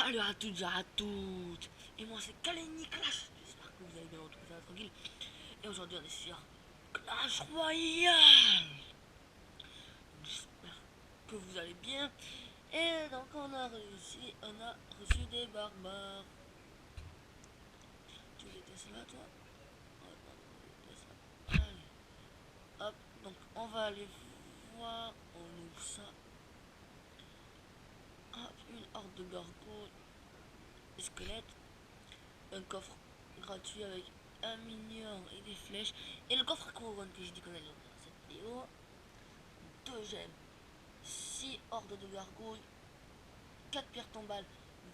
Salut à toutes et à toutes. Et moi c'est Kaleni Clash. J'espère que vous allez bien, en tout cas ça va tranquille. Et aujourd'hui on est sur Clash Royale. J'espère que vous allez bien. Et donc on a reçu des barbares. Tu les Tesla toi? Ouais, non, Tesla. Allez. Hop, donc on va aller voir. On ouvre ça. Hop, une horde de gargoyles. Des squelettes. Un coffre gratuit avec un minion et des flèches. Et le coffre à couronne que j'ai dit qu'on allait ouvrir dans cette vidéo. 2 gemmes, 6 hordes de gargouilles, 4 pierres tombales,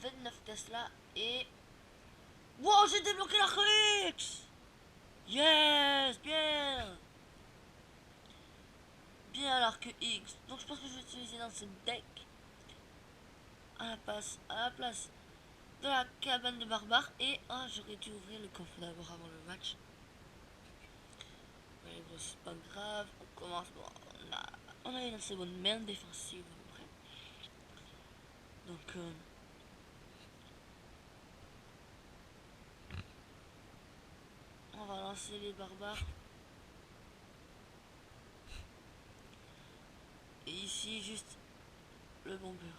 29 Tesla et... Wow, j'ai débloqué l'arc X. Yes, bien. Bien l'arc X. Donc je pense que je vais utiliser dans ce deck à la place de la cabane de barbares. Et j'aurais dû ouvrir le coffre d'abord avant le match. Mais bon, c'est pas grave. On commence. Bon, on a une assez bonne main défensive à peu près. Donc, on va lancer les barbares. Et ici, juste le bombeur.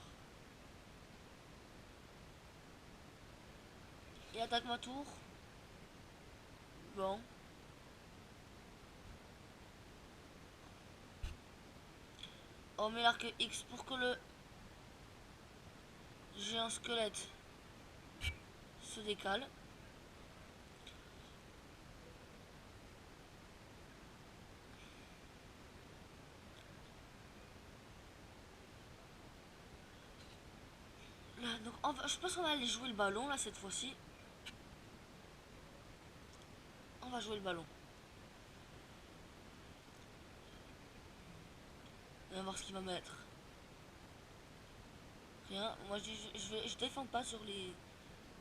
Et attaque ma tour. Bon. On met l'arc X pour que le géant squelette se décale. Là, donc je pense qu'on va aller jouer le ballon là cette fois-ci. On va jouer le ballon. On va voir ce qu'il va mettre. Rien. Moi je défends pas sur les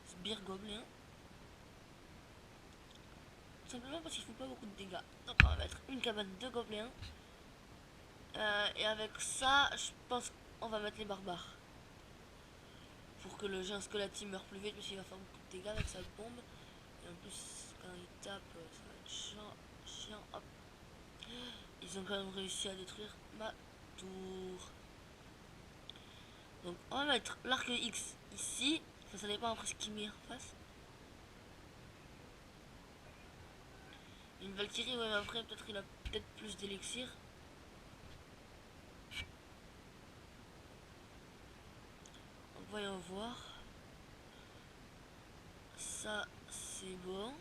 sbires gobelins. Simplement parce qu'ils font pas beaucoup de dégâts. Donc on va mettre une cabane de gobelins. Et avec ça, je pense qu'on va mettre les barbares. Pour que le géant squelette meure plus vite, parce qu'il va faire beaucoup de dégâts avec sa bombe. Et en plus, quand il tape, ça va être chiant. Hop. Ils ont quand même réussi à détruire ma tour. Donc on va mettre l'arc X ici. Enfin, ça dépend après ce qu'il met en face. Une Valkyrie, ouais, mais après peut-être il a peut-être plus d'élixir. Donc voyons voir. Ça c'est bon.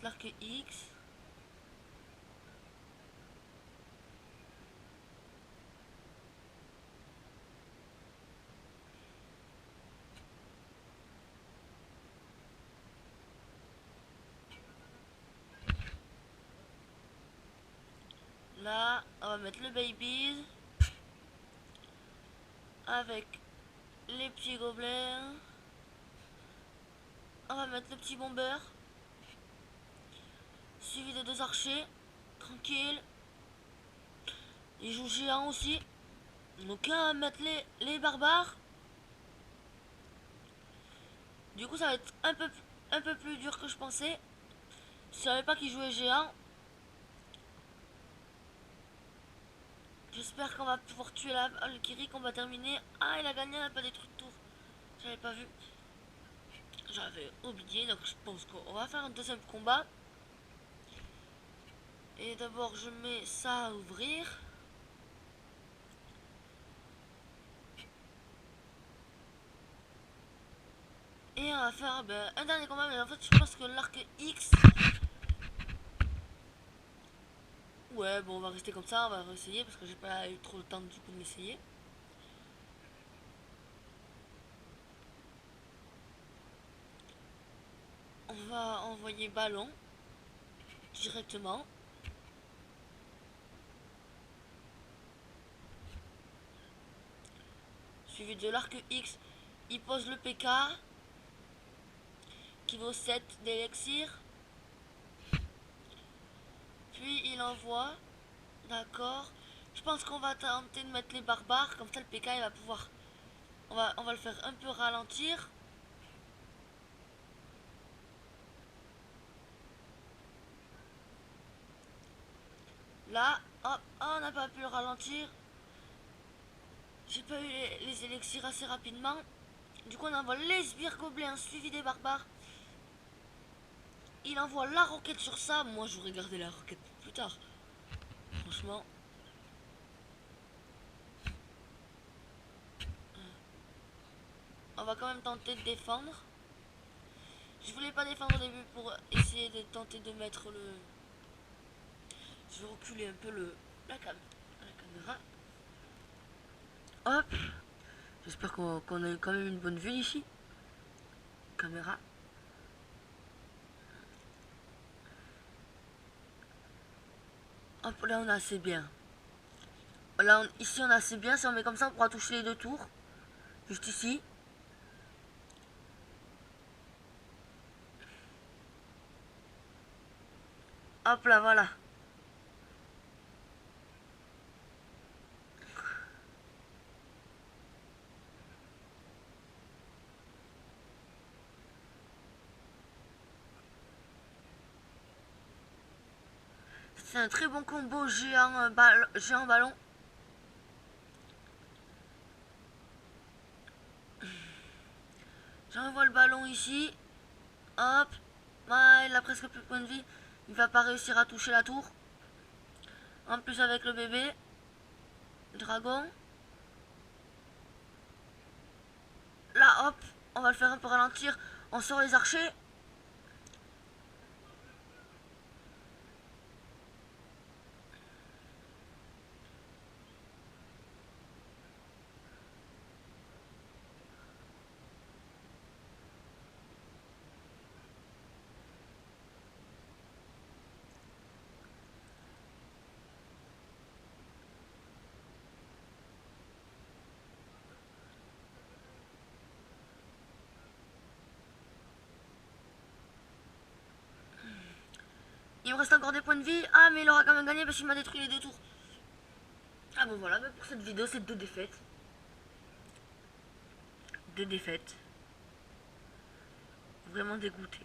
L'arc X. Là, on va mettre le baby avec les petits gobelins. On va mettre le petit bomber suivi de 2 archers. Tranquille. Ils jouent géant aussi. Donc là, on va mettre les barbares. Du coup, ça va être un peu plus dur que je pensais. Je savais pas qu'ils jouaient géant. J'espère qu'on va pouvoir tuer la Valkyrie, qu'on va terminer. Ah, il a gagné, il n'a pas détruit de tour. J'avais pas vu. J'avais oublié, donc je pense qu'on va faire un deuxième combat. Et d'abord, je mets ça à ouvrir. Et on va faire un dernier combat, mais en fait, je pense que l'arc X... Ouais, bon, on va rester comme ça, on va réessayer, parce que j'ai pas eu trop le temps du coup de l'essayer. On va envoyer ballon directement. Suivi de l'arc X, il pose le PK qui vaut 7 d'élixir. Puis il envoie D'accord. Je pense qu'on va tenter de mettre les barbares. Comme ça, le PK il va pouvoir. On va le faire un peu ralentir. Là, hop, on n'a pas pu le ralentir. J'ai pas eu les élixirs assez rapidement. Du coup, on envoie les sbires gobelins suivi des barbares. Il envoie la roquette sur ça. Moi, j'aurais gardé la roquette pour plus tard. Franchement. On va quand même tenter de défendre. Je voulais pas défendre au début pour essayer de tenter de mettre le... Je vais reculer un peu la caméra. Hop. J'espère qu'on a quand même une bonne vue ici. Caméra. Hop, là on a assez bien. Là, ici on a assez bien. Si on met comme ça, on pourra toucher les deux tours. Juste ici. Hop là, voilà. C'est un très bon combo géant ballon. J'envoie le ballon ici. Hop. Ah, il a presque plus de points de vie. Il va pas réussir à toucher la tour. En plus avec le bébé. Dragon. Là, hop. On va le faire un peu ralentir. On sort les archers. Il me reste encore des points de vie. Ah, mais il aura quand même gagné parce qu'il m'a détruit les deux tours. Ah bon voilà, pour cette vidéo, c'est deux défaites. Deux défaites. Vraiment dégoûté.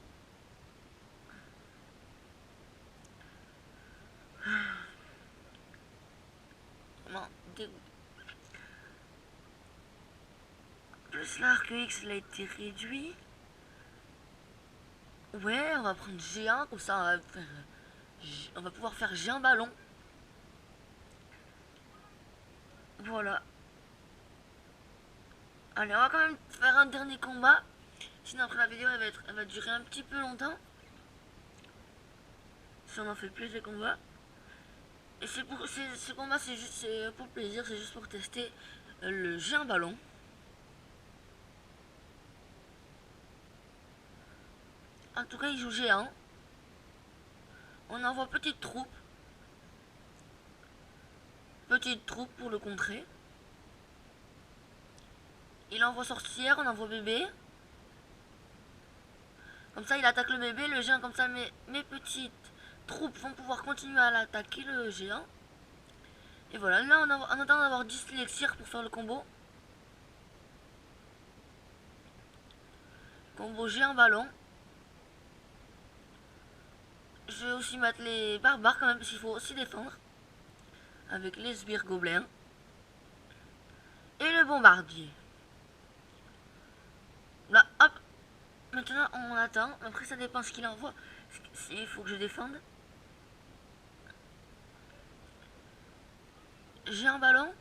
Vraiment dégoûté. Plus l'arc X, il a été réduit. Ouais, on va prendre géant, comme ça on va pouvoir faire géant ballon. Voilà. Allez, on va quand même faire un dernier combat. Sinon après la vidéo elle va durer un petit peu longtemps. Si on en fait plus de combats. Et ce combat c'est juste pour plaisir, c'est juste pour tester le géant ballon. En tout cas il joue géant. On envoie petite troupe. Petite troupe pour le contrer. Il envoie sorcière, on envoie bébé. Comme ça il attaque le bébé, le géant comme ça mes petites troupes vont pouvoir continuer à l'attaquer le géant. Et voilà, là on attend d'avoir 10 élixirs pour faire le combo. Combo géant ballon. Je vais aussi mettre les barbares quand même parce qu'il faut aussi défendre. Avec les sbires gobelins. Et le bombardier. Là, hop. Maintenant on attend. Après ça dépend ce qu'il envoie. Il faut que je défende. Géant ballon.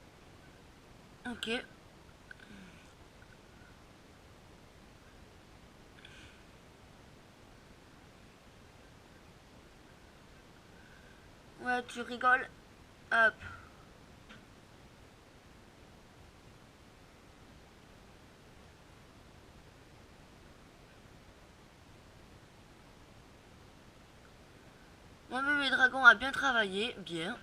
Ok. Ouais, tu rigoles. Hop. Mon bébé dragon a bien travaillé. Bien.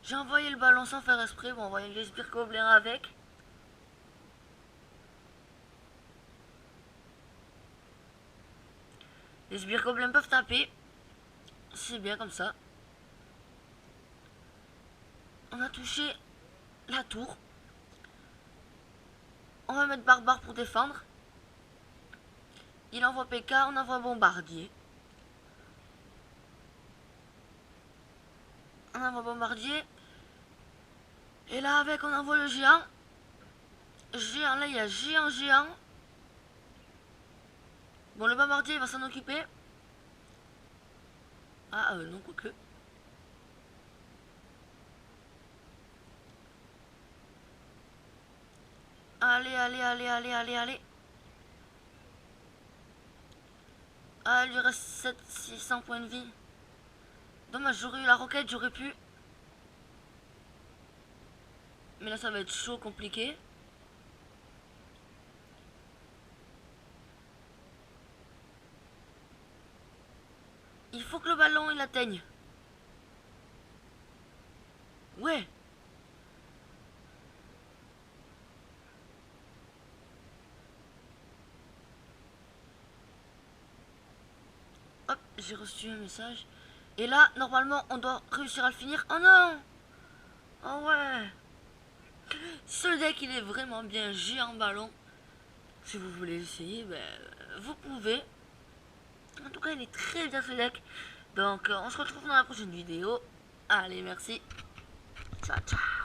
J'ai envoyé le ballon sans faire esprit. Bon, on va envoyer les sbires gobelins avec. Les sbires gobelins peuvent taper. C'est bien comme ça. On a touché la tour. On va mettre barbare pour défendre. Il envoie PK, on envoie bombardier. On envoie bombardier. Et là avec on envoie le géant. Géant, là il y a géant. Bon, le bombardier va s'en occuper. Ah non, quoique. Allez. Ah, il lui reste 600 points de vie. Dommage, j'aurais eu la roquette, j'aurais pu. Mais là, ça va être chaud, compliqué. Il faut que le ballon, il atteigne. Ouais. Hop, j'ai reçu un message. Et là, normalement, on doit réussir à le finir. Oh non! Oh ouais! Ce deck, il est vraiment bien géant ballon. Si vous voulez essayer, ben, vous pouvez. En tout cas, il est très bien ce deck. Donc, on se retrouve dans la prochaine vidéo. Allez, merci. Ciao.